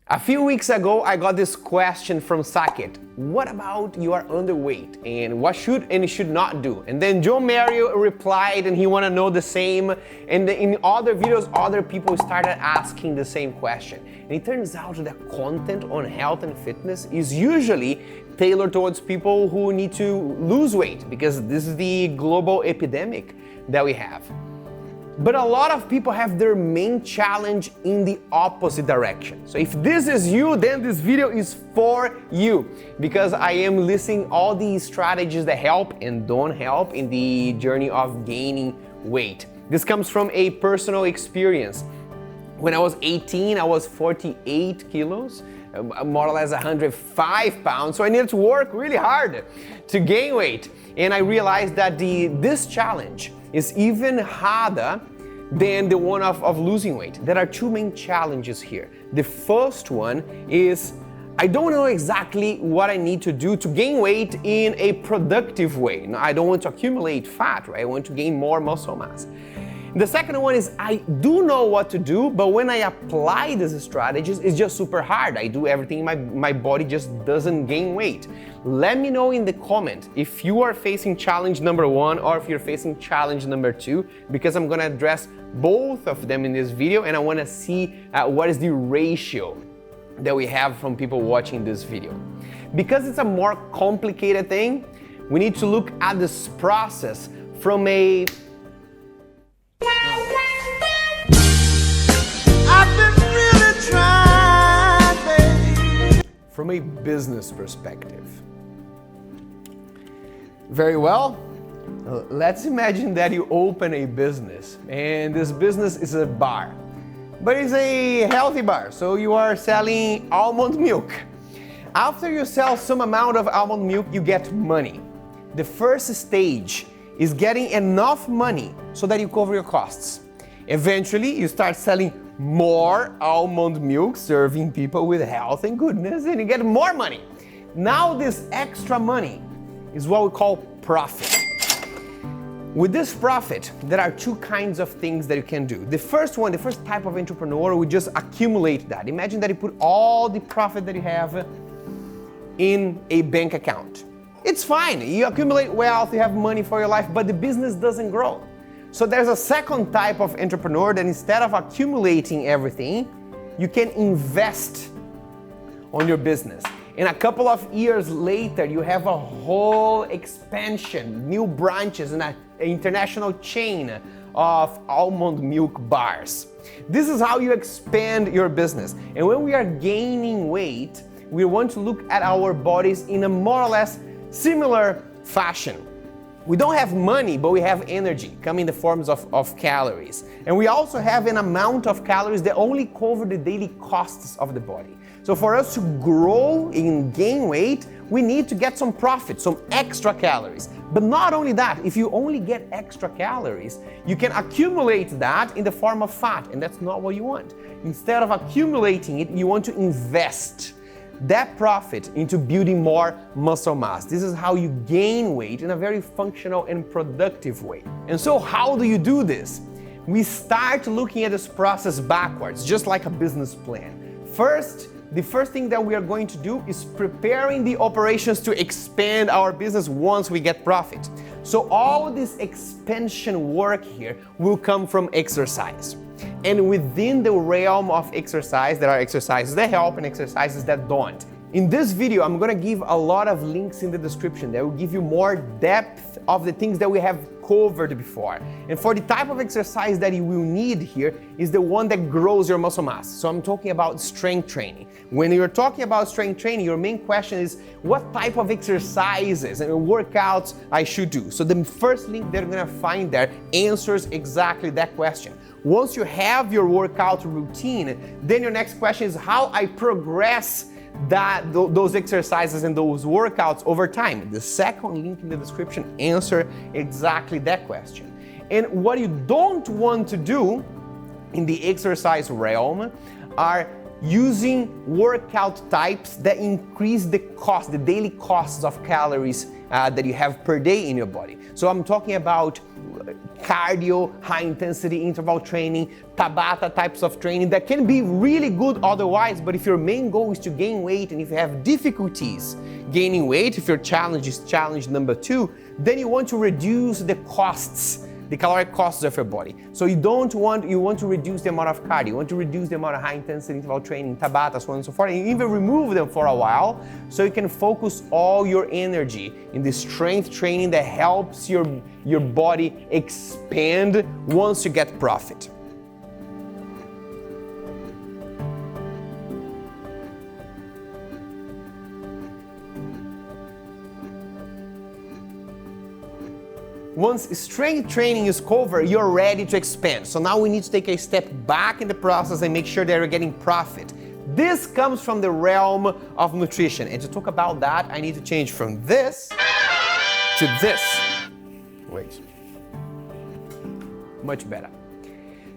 A few weeks ago, I got this question from Saket. What about you are underweight and what should and should not do? And then Joe Mario replied and he want to know the same. And in other videos, other people started asking the same question. And it turns out that content on health and fitness is usually tailored towards people who need to lose weight because this is the global epidemic that we have. But a lot of people have their main challenge in the opposite direction. So if this is you, then this video is for you because I am listing all these strategies that help and don't help in the journey of gaining weight. This comes from a personal experience. When I was 18, I was 48 kilos, more or less 105 pounds. So I needed to work really hard to gain weight. And I realized that this challenge is even harder than the one of losing weight. There are two main challenges here. The first one is I don't know exactly what I need to do to gain weight in a productive way. Now, I don't want to accumulate fat, right? I want to gain more muscle mass. The second one is I do know what to do, but when I apply these strategies, it's just super hard. I do everything, my body just doesn't gain weight. Let me know in the comment if you are facing challenge number 1 or if you're facing challenge number 2, because I'm gonna address both of them in this video and I wanna see what is the ratio that we have from people watching this video. Because it's a more complicated thing, we need to look at this process from a business perspective. Very well, let's imagine that you open a business and this business is a bar, but it's a healthy bar, so you are selling almond milk. After you sell some amount of almond milk, you get money. The first stage is getting enough money so that you cover your costs. Eventually, you start selling more almond milk, serving people with health and goodness, and you get more money. Now this extra money is what we call profit. With this profit, there are two kinds of things that you can do. The first type of entrepreneur would just accumulate that. Imagine that you put all the profit that you have in a bank account. It's fine, you accumulate wealth, you have money for your life, but the business doesn't grow. So there's a second type of entrepreneur that instead of accumulating everything, you can invest on your business. And a couple of years later, you have a whole expansion, new branches, and an international chain of almond milk bars. This is how you expand your business. And when we are gaining weight, we want to look at our bodies in a more or less similar fashion. We don't have money, but we have energy coming in the forms of calories. And we also have an amount of calories that only cover the daily costs of the body. So for us to grow and gain weight, we need to get some profit, some extra calories. But not only that, if you only get extra calories, you can accumulate that in the form of fat, and that's not what you want. Instead of accumulating it, you want to invest that profit into building more muscle mass. This is how you gain weight in a very functional and productive way. And so how do you do this? We start looking at this process backwards, just like a business plan. The first thing that we are going to do is preparing the operations to expand our business once we get profit. So all this expansion work here will come from exercise. And within the realm of exercise, there are exercises that help and exercises that don't. In this video, I'm gonna give a lot of links in the description that will give you more depth of the things that we have covered before. And for the type of exercise that you will need here is the one that grows your muscle mass. So I'm talking about strength training. When you're talking about strength training, your main question is what type of exercises and workouts I should do. So the first link that you're gonna find there answers exactly that question. Once you have your workout routine, then your next question is how I progress those exercises and those workouts over time. The second link in the description answers exactly that question. And what you don't want to do in the exercise realm are using workout types that increase the cost, the daily costs of calories that you have per day in your body. So I'm talking about cardio, high intensity interval training, Tabata types of training that can be really good otherwise, but if your main goal is to gain weight and if you have difficulties gaining weight, if your challenge is challenge number 2, then you want to reduce the costs, the caloric costs of your body. So you want to reduce the amount of cardio, you want to reduce the amount of high intensity interval training, Tabata, so on and so forth, and even remove them for a while so you can focus all your energy in the strength training that helps your body expand once you get profit. Once strength training is covered, you're ready to expand. So now we need to take a step back in the process and make sure that you're getting profit. This comes from the realm of nutrition. And to talk about that, I need to change from this to this. Wait. Much better.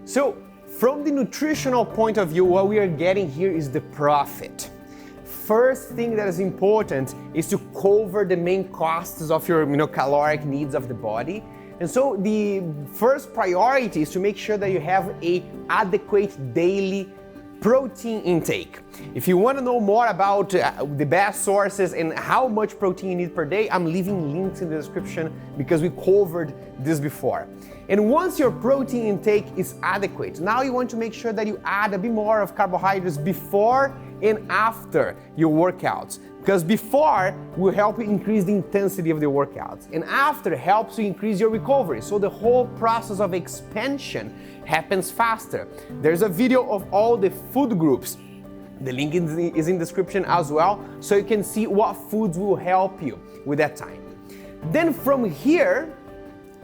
So from the nutritional point of view, what we are getting here is the profit. First thing that is important is to cover the main costs of your caloric needs of the body. And so the first priority is to make sure that you have an adequate daily protein intake. If you want to know more about the best sources and how much protein you need per day, I'm leaving links in the description because we covered this before. And once your protein intake is adequate, now you want to make sure that you add a bit more of carbohydrates before and after your workouts. Because before will help you increase the intensity of the workouts, and after helps you increase your recovery. So the whole process of expansion happens faster. There's a video of all the food groups. The link is in the description as well, so you can see what foods will help you with that time. Then from here,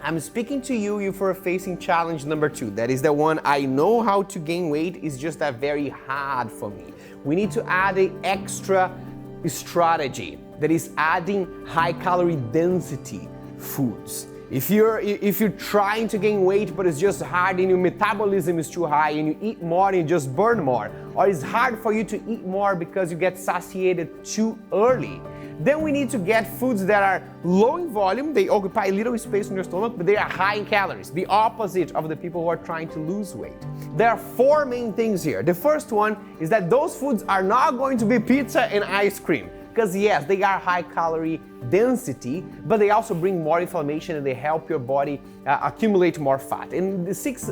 I'm speaking to you for facing challenge number 2. That is the one I know how to gain weight, is just that very hard for me. We need to add an extra strategy, that is adding high calorie density foods. If you're trying to gain weight but it's just hard and your metabolism is too high and you eat more and you just burn more, or it's hard for you to eat more because you get satiated too early, then we need to get foods that are low in volume, they occupy little space in your stomach, but they are high in calories, the opposite of the people who are trying to lose weight. There are 4 main things here. The first one is that those foods are not going to be pizza and ice cream, because yes, they are high calorie density, but they also bring more inflammation and they help your body accumulate more fat. And 6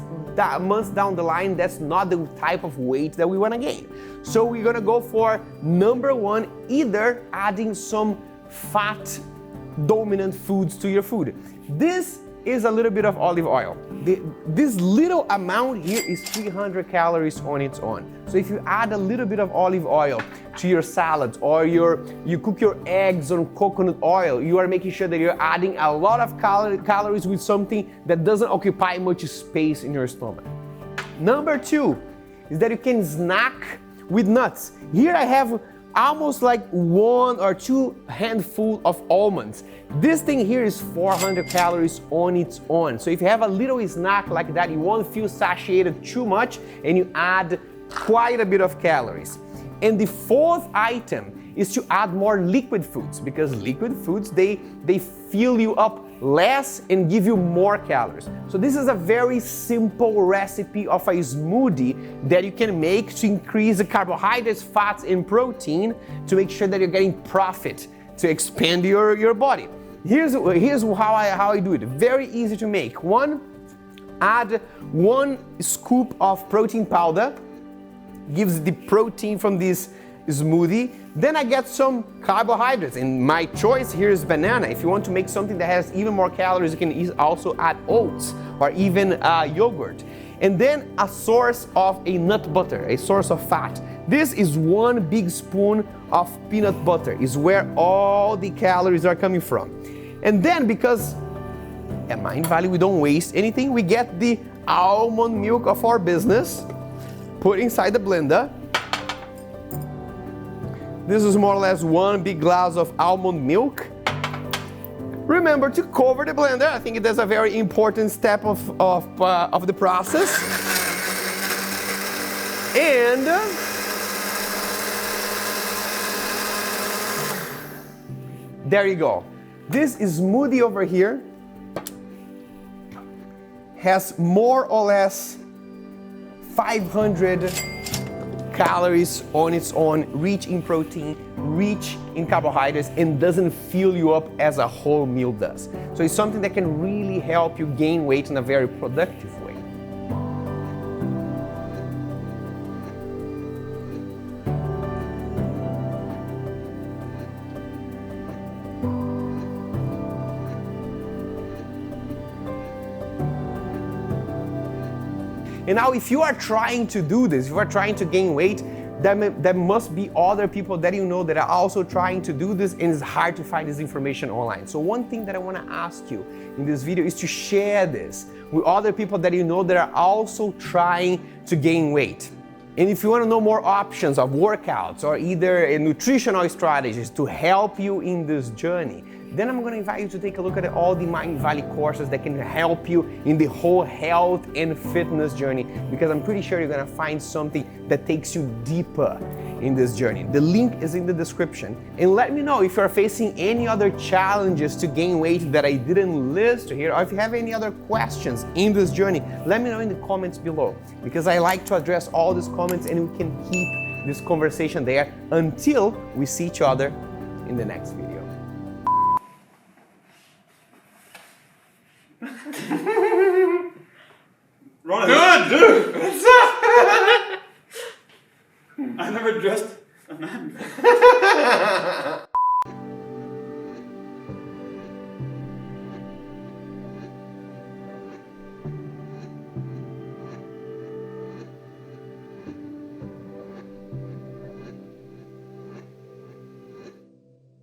months down the line, that's not the type of weight that we want to gain. So we're going to go for number 1, either adding some fat dominant foods to your food. This is a little bit of olive oil. This little amount here is 300 calories on its own. So if you add a little bit of olive oil to your salads, or you cook your eggs on coconut oil, you are making sure that you're adding a lot of calories with something that doesn't occupy much space in your stomach. Number 2 is that you can snack with nuts. Here I have almost like 1 or 2 handful of almonds. This thing here is 400 calories on its own. So if you have a little snack like that, you won't feel satiated too much and you add quite a bit of calories. And the 4th item is to add more liquid foods, because liquid foods, they fill you up less and give you more calories. So this is a very simple recipe of a smoothie that you can make to increase the carbohydrates, fats, and protein to make sure that you're getting profit to expand your body. Here's how I do it. Very easy to make. 1, add 1 scoop of protein powder, gives the protein from this smoothie. Then I get some carbohydrates, and my choice here is banana. If you want to make something that has even more calories, you can also add oats or even yogurt. And then a source of a nut butter, a source of fat. This is 1 big spoon of peanut butter, is where all the calories are coming from. And then, because at Mind Valley we don't waste anything, we get the almond milk of our business, put inside the blender. This is more or less 1 big glass of almond milk. Remember to cover the blender. I think that's a very important step of the process. And There you go. This smoothie over here has more or less 500 calories on its own, rich in protein, rich in carbohydrates, and doesn't fill you up as a whole meal does. So it's something that can really help you gain weight in a very productive way. And now if you are trying to do this, if you are trying to gain weight, there must be other people that you know that are also trying to do this, and it's hard to find this information online. So one thing that I want to ask you in this video is to share this with other people that you know that are also trying to gain weight. And if you want to know more options of workouts or either a nutritional strategies to help you in this journey, then I'm going to invite you to take a look at all the Mind Valley courses that can help you in the whole health and fitness journey, because I'm pretty sure you're going to find something that takes you deeper in this journey. The link is in the description. And let me know if you're facing any other challenges to gain weight that I didn't list here, or if you have any other questions in this journey, let me know in the comments below, because I like to address all these comments and we can keep this conversation there until we see each other in the next video. Ronan, Good! dude! What's up? I never dressed a man before.